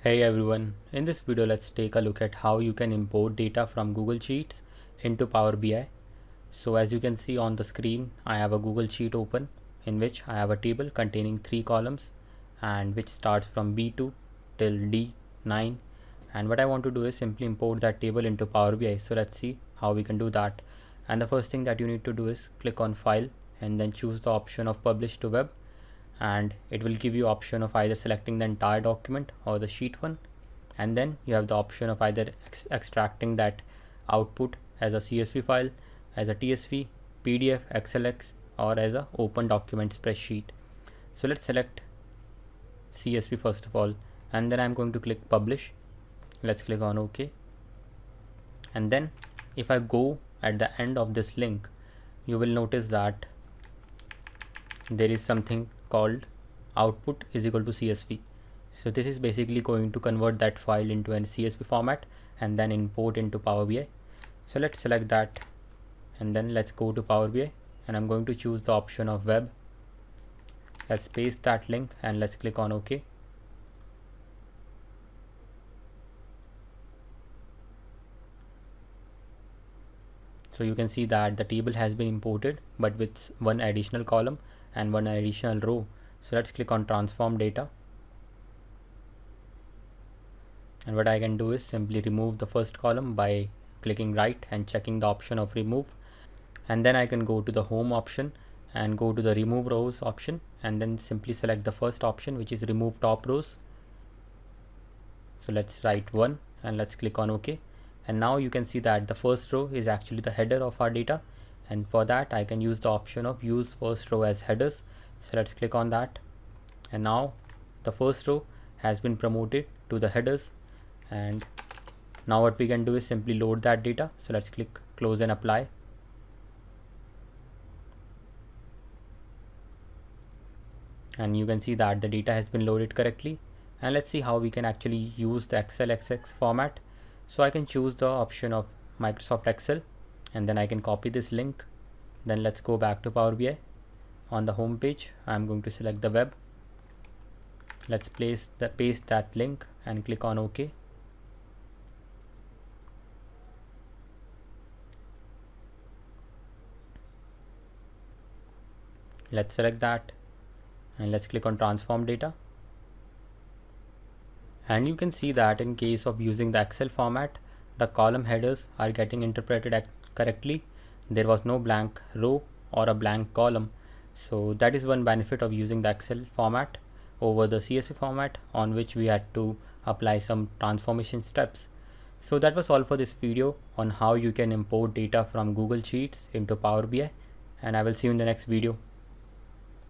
Hey everyone, in this video let's take a look at how you can import data from Google Sheets into Power BI. So as you can see on the screen, I have a Google Sheet open in which I have a table containing 3 columns and which starts from B2 till D9, and what I want to do is simply import that table into Power BI. So let's see how we can do that. And the first thing that you need to do is click on File and then choose the option of Publish to Web, and it will give you option of either selecting the entire document or the sheet one, and then you have the option of either extracting that output as a CSV file, as a TSV, PDF, XLX, or as a open document spreadsheet. So let's select CSV first of all, and then I'm going to click publish. Let's click on OK, and then if I go at the end of this link, you will notice that there is something called output is equal to CSV. So this is basically going to convert that file into a CSV format and then import into Power BI. So let's select that and then let's go to Power BI, and I'm going to choose the option of web. Let's paste that link and let's click on OK. So you can see that the table has been imported but with one additional column and one additional row. So let's click on transform data, and what I can do is simply remove the first column by clicking right and checking the option of remove, and then I can go to the home option and go to the remove rows option and then simply select the first option, which is remove top rows. So let's write 1 and let's click on OK, and now you can see that the first row is actually the header of our data, and for that I can use the option of use first row as headers. So let's click on that, and now the first row has been promoted to the headers, and now what we can do is simply load that data. So let's click close and apply, and you can see that the data has been loaded correctly. And let's see how we can actually use the XLSX format. So I can choose the option of Microsoft Excel, and then I can copy this link. Then let's go back to Power BI. On the home page, I'm going to select the web. Let's paste that link and click on OK. Let's select that and let's click on transform data. And you can see that in case of using the Excel format, the column headers are getting interpreted correctly. There was no blank row or a blank column. So that is one benefit of using the Excel format over the CSV format, on which we had to apply some transformation steps. So that was all for this video on how you can import data from Google Sheets into Power BI, and I will see you in the next video.